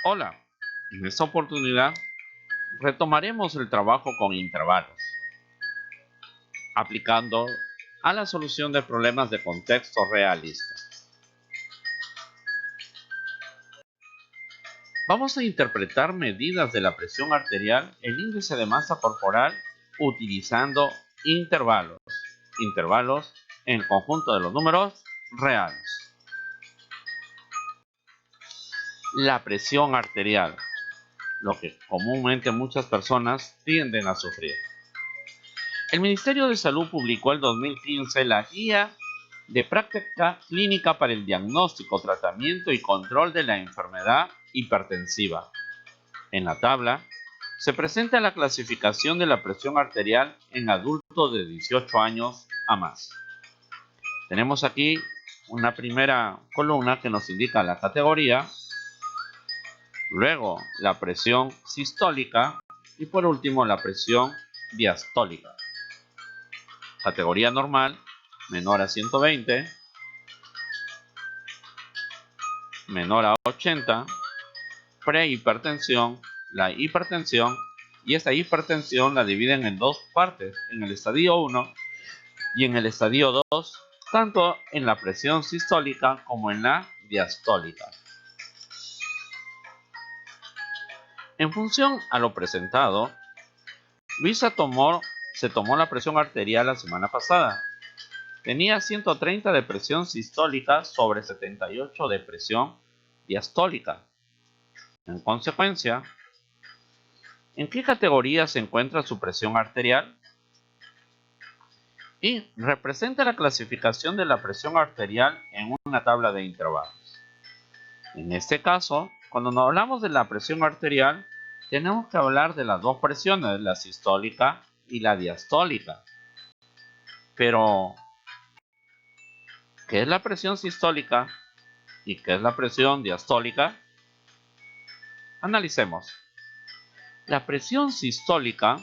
Hola, en esta oportunidad retomaremos el trabajo con intervalos, aplicando a la solución de problemas de contexto realista. Vamos a interpretar medidas de la presión arterial, el índice de masa corporal, utilizando intervalos en el conjunto de los números reales. La presión arterial, lo que comúnmente muchas personas tienden a sufrir. El Ministerio de Salud publicó en 2015 la Guía de Práctica Clínica para el Diagnóstico, Tratamiento y Control de la Enfermedad Hipertensiva. En la tabla se presenta la clasificación de la presión arterial en adultos de 18 años a más. Tenemos aquí una primera columna que nos indica la categoría, luego la presión sistólica y por último la presión diastólica. Categoría normal, menor a 120, menor a 80, prehipertensión, la hipertensión, y esta hipertensión la dividen en dos partes, en el estadio 1 y en el estadio 2, tanto en la presión sistólica como en la diastólica. En función a lo presentado, Luisa se tomó la presión arterial la semana pasada. Tenía 130 de presión sistólica sobre 78 de presión diastólica. En consecuencia, ¿en qué categoría se encuentra su presión arterial? Y representa la clasificación de la presión arterial en una tabla de intervalos. En este caso, cuando nos hablamos de la presión arterial, tenemos que hablar de las dos presiones, la sistólica y la diastólica. Pero, ¿qué es la presión sistólica y qué es la presión diastólica? Analicemos. La presión sistólica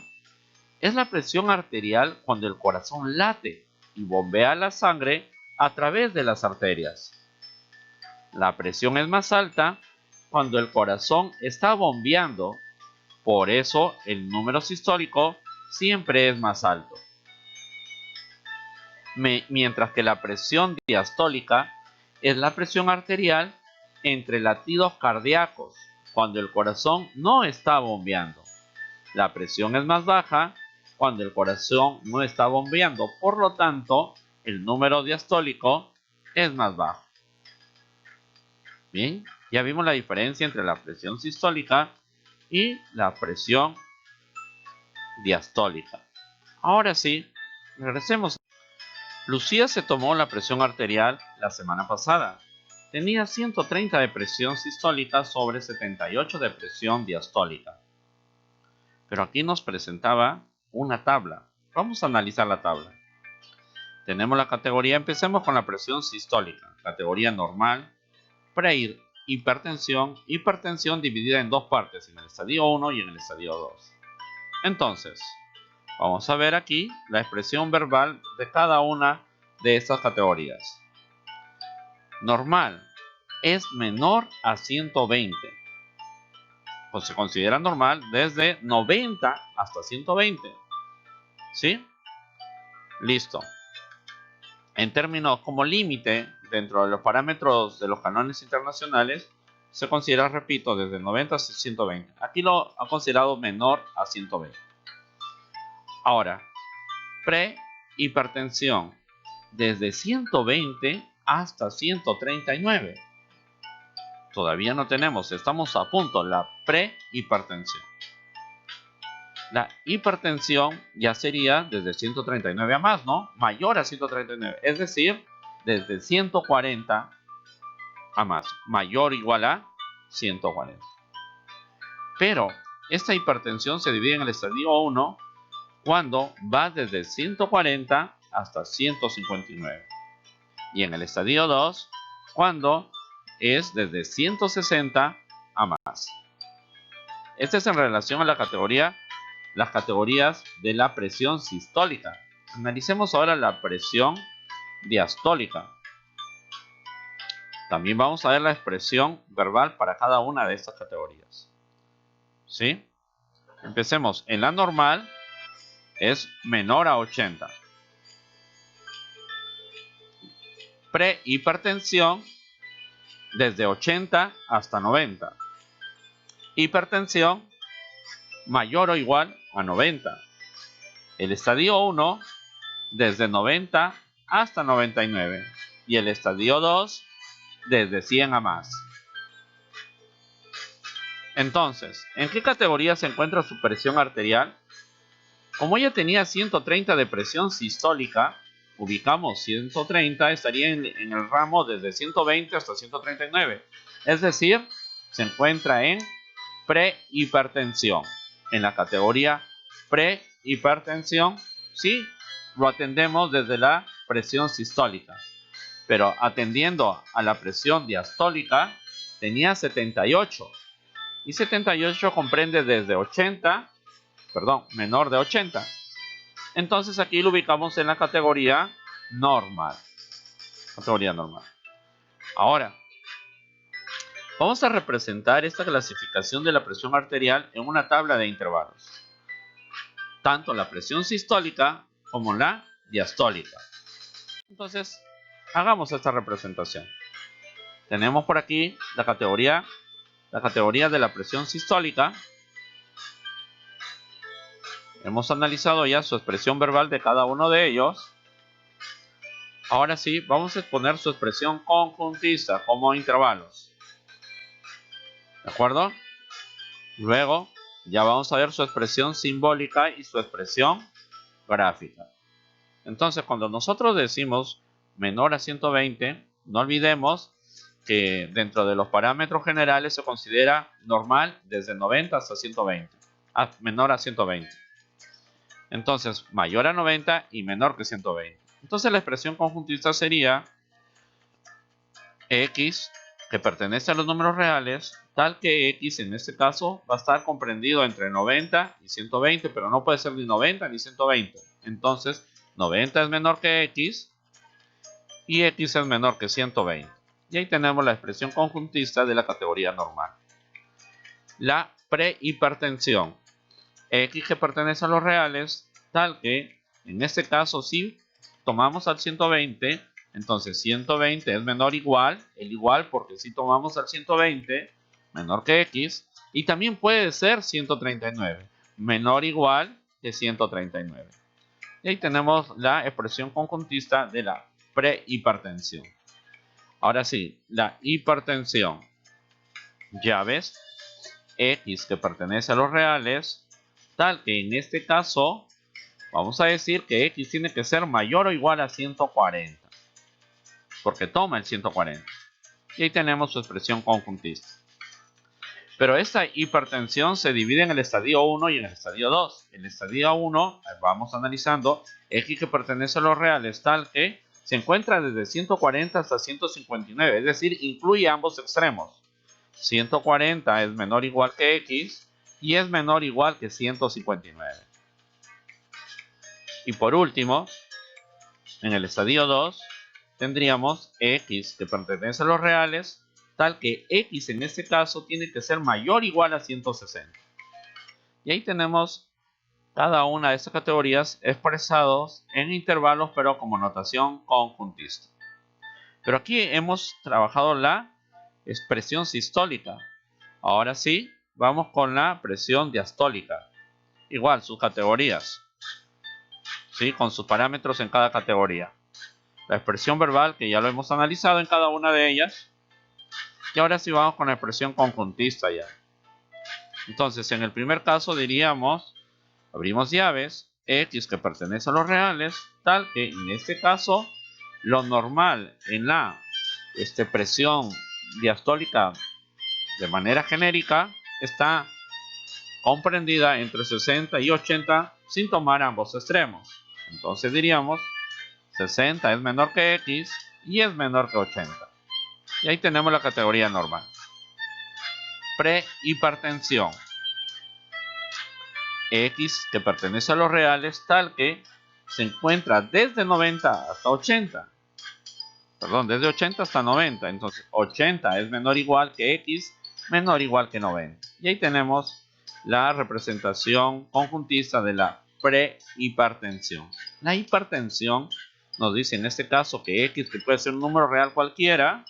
es la presión arterial cuando el corazón late y bombea la sangre a través de las arterias. La presión es más alta cuando el corazón está bombeando, por eso el número sistólico siempre es más alto. Mientras que la presión diastólica es la presión arterial entre latidos cardíacos, cuando el corazón no está bombeando. La presión es más baja cuando el corazón no está bombeando, por lo tanto, el número diastólico es más bajo. Bien, ya vimos la diferencia entre la presión sistólica y la presión diastólica. Ahora sí, regresemos. Lucía se tomó la presión arterial la semana pasada. Tenía 130 de presión sistólica sobre 78 de presión diastólica. Pero aquí nos presentaba una tabla. Vamos a analizar la tabla. Tenemos la categoría, empecemos con la presión sistólica. Categoría normal, prehipertensión, hipertensión dividida en dos partes, en el estadio 1 y en el estadio 2. Entonces, vamos a ver aquí la expresión verbal de cada una de estas categorías. Normal es menor a 120. Pues se considera normal desde 90 hasta 120. ¿Sí? Listo. En términos como límite, dentro de los parámetros de los cánones internacionales, se considera, repito, desde 90 hasta 120. Aquí lo ha considerado menor a 120. Ahora, prehipertensión, desde 120 hasta 139. Todavía no tenemos, estamos a punto, la prehipertensión. La hipertensión ya sería desde 139 a más, ¿no? Mayor a 139, es decir, desde 140 a más, mayor o igual a 140. Pero esta hipertensión se divide en el estadio 1 cuando va desde 140 hasta 159. Y en el estadio 2 cuando es desde 160 a más. Este es en relación a las categorías de la presión sistólica. Analicemos ahora la presión diastólica. También vamos a ver la expresión verbal para cada una de estas categorías. ¿Sí? Empecemos. En la normal es menor a 80. Prehipertensión desde 80 hasta 90. Hipertensión mayor o igual a 90. El estadio 1 desde 90 hasta 99. Y el estadio 2 desde 100 a más. Entonces, ¿en qué categoría se encuentra su presión arterial? Como ella tenía 130 de presión sistólica, ubicamos 130, estaría en el ramo desde 120 hasta 139. Es decir, se encuentra en prehipertensión. En la categoría prehipertensión, sí, lo atendemos desde la presión sistólica. Pero atendiendo a la presión diastólica, tenía 78. Y 78 comprende desde 80, menor de 80. Entonces aquí lo ubicamos en la categoría normal. Categoría normal. Ahora, vamos a representar esta clasificación de la presión arterial en una tabla de intervalos. Tanto la presión sistólica como la diastólica. Entonces, hagamos esta representación. Tenemos por aquí la categoría de la presión sistólica. Hemos analizado ya su expresión verbal de cada uno de ellos. Ahora sí, vamos a exponer su expresión conjuntista como intervalos. ¿De acuerdo? Luego, ya vamos a ver su expresión simbólica y su expresión gráfica. Entonces, cuando nosotros decimos menor a 120, no olvidemos que dentro de los parámetros generales se considera normal desde 90 hasta 120. Menor a 120. Entonces, mayor a 90 y menor que 120. Entonces, la expresión conjuntista sería X, que pertenece a los números reales, tal que X en este caso va a estar comprendido entre 90 y 120, pero no puede ser ni 90 ni 120. Entonces, 90 es menor que X y X es menor que 120. Y ahí tenemos la expresión conjuntista de la categoría normal. La prehipertensión. X que pertenece a los reales, tal que en este caso si tomamos al 120, entonces 120 es menor o igual, el igual porque si tomamos al 120 menor que X, y también puede ser 139, menor o igual que 139. Y ahí tenemos la expresión conjuntista de la prehipertensión. Ahora sí, la hipertensión. Ya ves, X que pertenece a los reales, tal que en este caso vamos a decir que X tiene que ser mayor o igual a 140, porque toma el 140. Y ahí tenemos su expresión conjuntista. Pero esta hipertensión se divide en el estadio 1 y en el estadio 2. En el estadio 1 vamos analizando X que pertenece a los reales, tal que se encuentra desde 140 hasta 159, es decir, incluye ambos extremos. 140 es menor o igual que X y es menor o igual que 159. Y por último, en el estadio 2 tendríamos X que pertenece a los reales, tal que X en este caso tiene que ser mayor o igual a 160. Y ahí tenemos cada una de estas categorías expresados en intervalos pero como notación conjuntista. Pero aquí hemos trabajado la expresión sistólica. Ahora sí, vamos con la presión diastólica. Igual, sus categorías. ¿Sí? Con sus parámetros en cada categoría. La expresión verbal, que ya lo hemos analizado en cada una de ellas. Y ahora sí vamos con la expresión conjuntista ya. Entonces, en el primer caso diríamos, abrimos llaves, X que pertenece a los reales, tal que en este caso, lo normal en la presión diastólica de manera genérica está comprendida entre 60 y 80 sin tomar ambos extremos. Entonces diríamos 60 es menor que X y es menor que 80. Y ahí tenemos la categoría normal. Prehipertensión. X que pertenece a los reales tal que se encuentra desde 90 hasta 80. Perdón, desde 80 hasta 90. Entonces 80 es menor o igual que X menor o igual que 90. Y ahí tenemos la representación conjuntista de la prehipertensión. La hipertensión nos dice en este caso que X, que puede ser un número real cualquiera,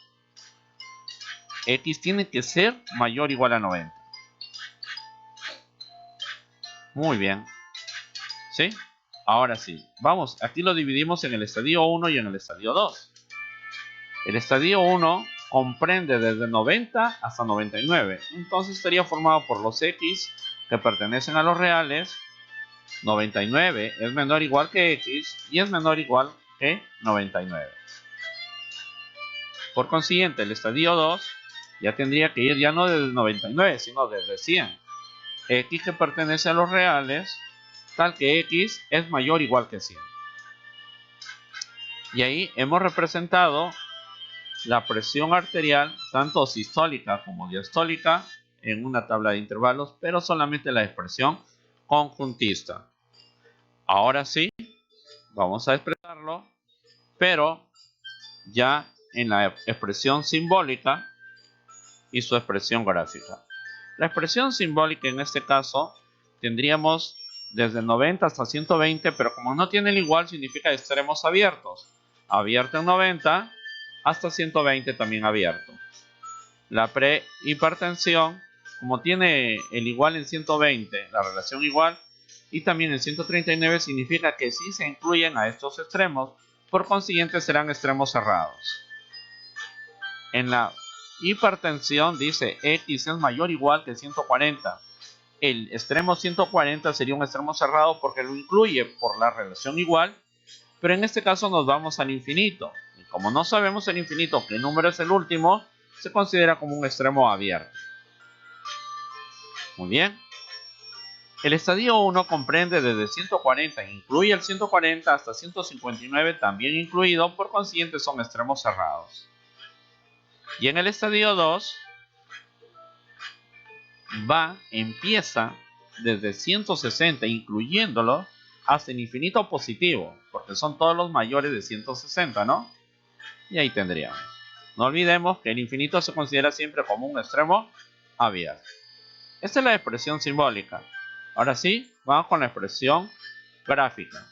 X tiene que ser mayor o igual a 90. Muy bien. ¿Sí? Ahora sí. Vamos, aquí lo dividimos en el estadio 1 y en el estadio 2. El estadio 1 comprende desde 90 hasta 99. Entonces estaría formado por los X que pertenecen a los reales. 99 es menor o igual que X y es menor o igual que 99. Por consiguiente, el estadio 2 ya tendría que ir ya no desde 99, sino desde 100. X que pertenece a los reales, tal que X es mayor o igual que 100. Y ahí hemos representado la presión arterial, tanto sistólica como diastólica, en una tabla de intervalos, pero solamente la expresión conjuntista. Ahora sí, vamos a expresarlo, pero ya en la expresión simbólica y su expresión gráfica. La expresión simbólica en este caso tendríamos desde 90 hasta 120, pero como no tiene el igual significa extremos abiertos. Abierto en 90 hasta 120 también abierto. La prehipertensión, como tiene el igual en 120, la relación igual, y también en 139 significa que sí se incluyen a estos extremos, por consiguiente serán extremos cerrados. En la hipertensión dice X es mayor o igual que 140. El extremo 140 sería un extremo cerrado porque lo incluye por la relación igual, pero en este caso nos vamos al infinito. Y como no sabemos el infinito qué número es el último, se considera como un extremo abierto. Muy bien. El estadio 1 comprende desde 140, incluye el 140 hasta 159 también incluido, por consiguiente son extremos cerrados. Y en el estadio 2 empieza desde 160, incluyéndolo, hasta el infinito positivo, porque son todos los mayores de 160, ¿no? Y ahí tendríamos. No olvidemos que el infinito se considera siempre como un extremo abierto. Esta es la expresión simbólica. Ahora sí, vamos con la expresión gráfica.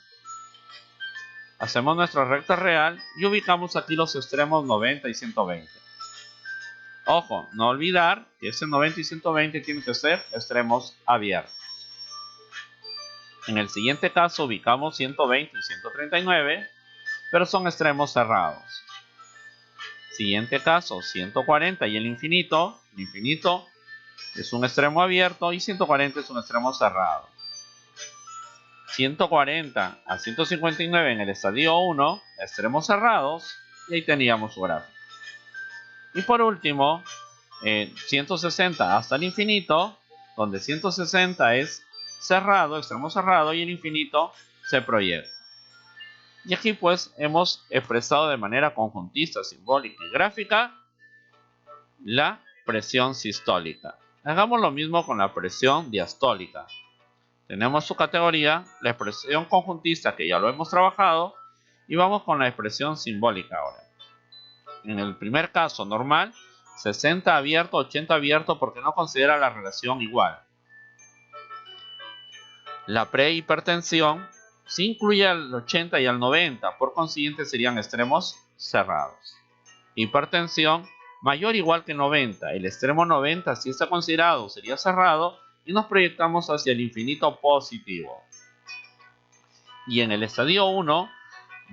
Hacemos nuestra recta real y ubicamos aquí los extremos 90 y 120. Ojo, no olvidar que ese 90 y 120 tienen que ser extremos abiertos. En el siguiente caso ubicamos 120 y 139, pero son extremos cerrados. Siguiente caso, 140 y el infinito es un extremo abierto y 140 es un extremo cerrado. 140 a 159 en el estadio 1, extremos cerrados, y ahí teníamos su gráfico. Y por último, 160 hasta el infinito, donde 160 es cerrado, extremo cerrado, y el infinito se proyecta. Y aquí pues hemos expresado de manera conjuntista, simbólica y gráfica la presión sistólica. Hagamos lo mismo con la presión diastólica. Tenemos su categoría, la expresión conjuntista que ya lo hemos trabajado, y vamos con la expresión simbólica ahora. En el primer caso normal, 60 abierto, 80 abierto porque no considera la relación igual. La prehipertensión sí incluye al 80 y al 90, por consiguiente serían extremos cerrados. Hipertensión mayor o igual que 90, el extremo 90 si está considerado sería cerrado y nos proyectamos hacia el infinito positivo. Y en el estadio 1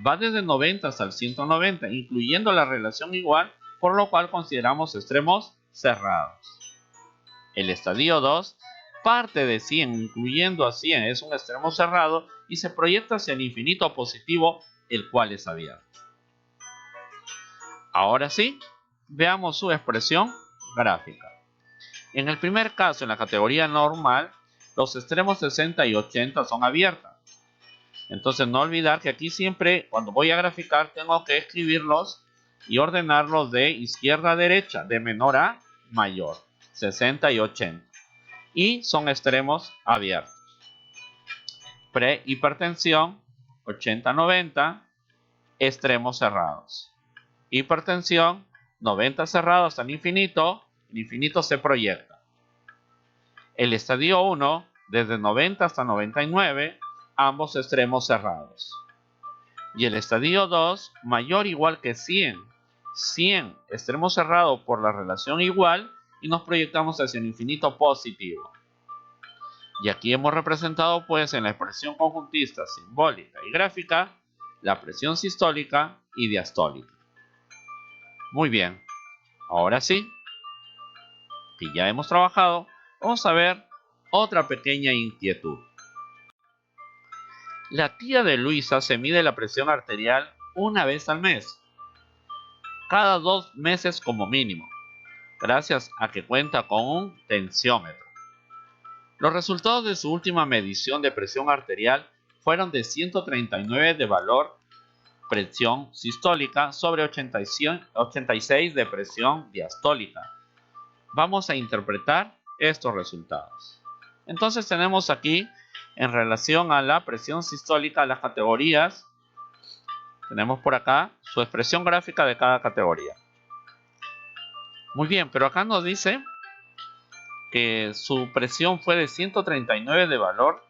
va desde 90 hasta el 190, incluyendo la relación igual, por lo cual consideramos extremos cerrados. El estadio 2 parte de 100, incluyendo a 100, es un extremo cerrado y se proyecta hacia el infinito positivo, el cual es abierto. Ahora sí, veamos su expresión gráfica. En el primer caso, en la categoría normal, los extremos 60 y 80 son abiertas. Entonces no olvidar que aquí siempre, cuando voy a graficar, tengo que escribirlos y ordenarlos de izquierda a derecha, de menor a mayor, 60 y 80. Y son extremos abiertos. Prehipertensión, 80-90, extremos cerrados. hipertensión, 90 cerrado hasta el infinito se proyecta. El estadio 1, desde 90 hasta 99, ambos extremos cerrados. Y el estadio 2, mayor o igual que 100. 100, extremo cerrado por la relación igual, y nos proyectamos hacia el infinito positivo. Y aquí hemos representado pues en la expresión conjuntista, simbólica y gráfica, la presión sistólica y diastólica. Muy bien, ahora sí, que ya hemos trabajado, vamos a ver otra pequeña inquietud. La tía de Luisa se mide la presión arterial una vez al mes, cada 2 meses como mínimo, gracias a que cuenta con un tensiómetro. Los resultados de su última medición de presión arterial fueron de 139 de valor presión sistólica sobre 86 de presión diastólica. Vamos a interpretar estos resultados. Entonces tenemos aquí, en relación a la presión sistólica, las categorías. Tenemos por acá su expresión gráfica de cada categoría. Muy bien, pero acá nos dice que su presión fue de 139 de valor.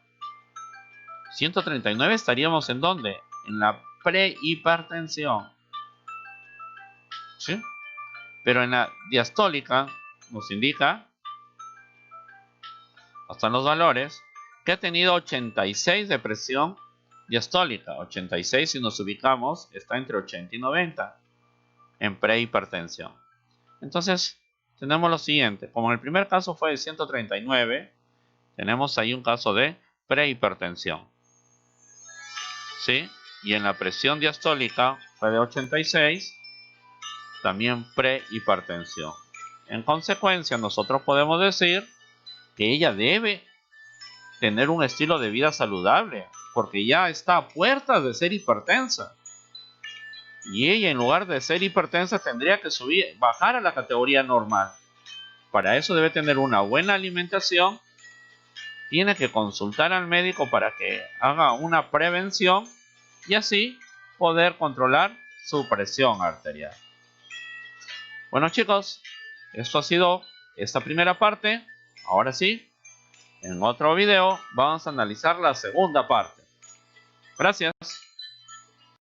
139 estaríamos ¿en dónde? En la prehipertensión. ¿Sí? Pero en la diastólica nos indica, hasta los valores, que ha tenido 86 de presión diastólica. 86, si nos ubicamos, está entre 80 y 90 en prehipertensión. Entonces, tenemos lo siguiente. Como en el primer caso fue de 139, tenemos ahí un caso de prehipertensión. ¿Sí? Y en la presión diastólica fue de 86, también prehipertensión. En consecuencia, nosotros podemos decir que ella debe tener un estilo de vida saludable, porque ya está a puertas de ser hipertensa. Y ella, en lugar de ser hipertensa, tendría que bajar a la categoría normal. Para eso debe tener una buena alimentación, tiene que consultar al médico para que haga una prevención y así poder controlar su presión arterial. Bueno, chicos, esto ha sido esta primera parte. Ahora sí, en otro video vamos a analizar la segunda parte. Gracias.